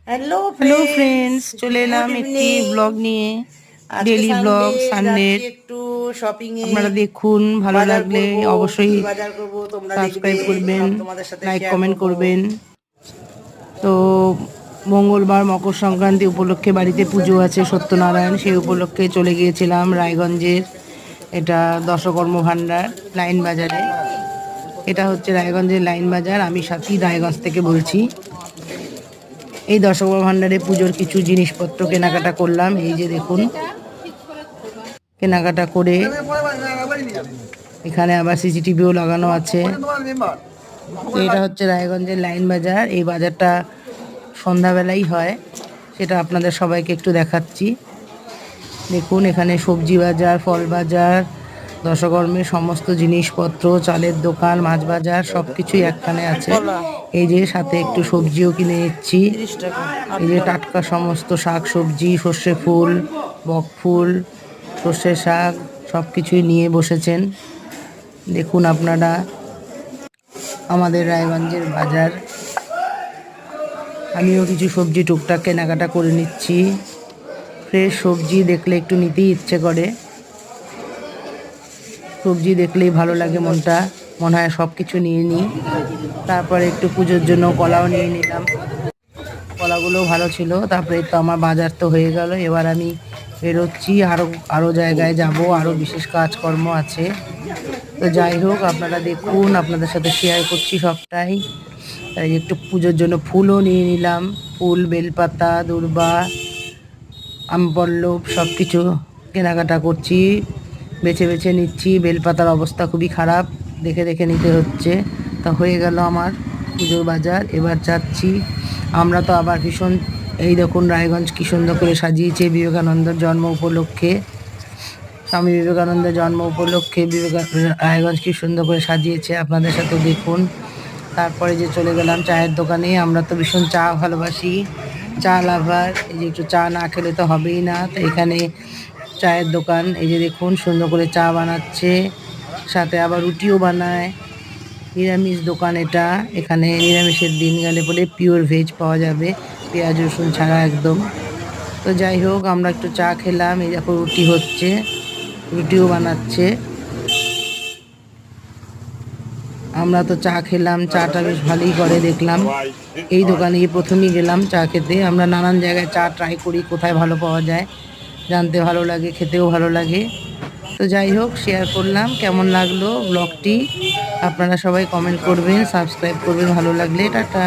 Hello hello friends, friends, চলে good এলাম একটি ইভিনিং। ব্লগ নিয়ে। আজকে ডেলি ব্লগ সানডে, সানডের। যাচ্ছি একটু শপিং এ। আপনারা দেখুন, ভালো বাজার লাগলে করব, কি অবশ্যই কি বাজার করব তোমরা দেখবে, সাবস্ক্রাইব করবেন, সব তোমাদের সাথে লাইক শেয়ার কমেন্ট করব। করবেন। তো মঙ্গলবার মকর সংক্রান্তি উপলক্ষে বাড়িতে পুজো আছে সত্যনারায়ণ, সেই উপলক্ষে চলে গিয়েছিলাম রায়গঞ্জের এটা দশকর্ম ভাণ্ডার লাইন বাজারে। এটা হচ্ছে রায়গঞ্জের লাইন বাজার, আমি সাথী রায়গঞ্জ থেকে বলছি। এই দশকর্ম ভাণ্ডারে পুজোর কিছু জিনিসপত্র কেনাকাটা করলাম। এই যে দেখুন, কেনাকাটা করে এখানে আবার সিসিটিভিও লাগানো আছে। তো এটা হচ্ছে রায়গঞ্জের লাইন বাজার। এই বাজারটা সন্ধ্যাবেলাই হয়, সেটা আপনাদের সবাইকে একটু দেখাচ্ছি। দেখুন, এখানে সবজি বাজার, ফল বাজার, দশকর্মের সমস্ত জিনিসপত্র, চালের দোকান, মাছ বাজার সব কিছুই একখানে আছে। এই যে সাথে একটু সবজিও কিনে নিচ্ছি। এই যে টাটকা সমস্ত শাক সবজি, সর্ষে ফুল, বক ফুল, সর্ষে শাক সব কিছুই নিয়ে বসেছেন। দেখুন আপনারা আমাদের রায়গঞ্জের বাজার। আমিও কিছু সবজি টুকটাক কেনাকাটা করে নিচ্ছি। ফ্রেশ সবজি দেখলে একটু নিতেই ইচ্ছে করে। সবজি দেখলেই ভালো লাগে, মনটা মনে হয় সব কিছু নিয়ে নিই। তারপরে একটু পুজোর জন্য কলাও নিয়ে নিলাম, কলাগুলোও ভালো ছিল। তারপরে তো আমার বাজার তো হয়ে গেল, এবার আমি বেরোচ্ছি, আরও জায়গায় যাব, আরও বিশেষ কাজকর্ম আছে। তো যাই হোক, আপনারা দেখুন, আপনাদের সাথে শেয়ার করছি সবটাই। তাই একটু পুজোর জন্য ফুলও নিয়ে নিলাম, ফুল, বেলপাতা, দূর্বা, আমপল্লব সব কিছু কেনাকাটা করছি, বেছে বেছে নিচ্ছি। বেলপাতার অবস্থা খুবই খারাপ, দেখে দেখে নিতে হচ্ছে। তা হয়ে গেল আমার পুজোর বাজার। এবার যাচ্ছি আমরা তো আবার ভীষণ, এই দেখুন রায়গঞ্জ কী সুন্দর করে সাজিয়েছে বিবেকানন্দের জন্ম উপলক্ষে। স্বামী বিবেকানন্দের জন্ম উপলক্ষে রায়গঞ্জ কী সুন্দর করে সাজিয়েছে, আপনাদের সাথে দেখুন। তারপরে যে চলে গেলাম চায়ের দোকানে। আমরা তো ভীষণ চা ভালোবাসি, চা লাভার। এই যে একটু চা না খেলে তো হবেই না। তো এখানে চায়ের দোকান, এই যে দেখুন সুন্দর করে চা বানাচ্ছে, সাথে আবার রুটিও বানায়। নিরামিষ দোকান এটা। এখানে নিরামিষের দিন গেলে পরে পিওর ভেজ পাওয়া যাবে, পেঁয়াজ রসুন ছাড়া একদম। তো যাই হোক, আমরা একটু চা খেলাম। এই দেখো রুটি হচ্ছে, রুটিও বানাচ্ছে। আমরা তো চা খেলাম, চাটা বেশ ভালোই করে দেখলাম। এই দোকানে প্রথমেই গেলাম চা খেতে। আমরা নানান জায়গায় চা ট্রাই করি, কোথায় ভালো পাওয়া যায়, জানতে ভালো লাগে, খেতেও ভালো লাগে। তো যাই হোক, শেয়ার করলাম। কেমন লাগলো ব্লগটি আপনারা সবাই কমেন্ট করবেন, সাবস্ক্রাইব করবেন ভালো লাগলে। টাটা।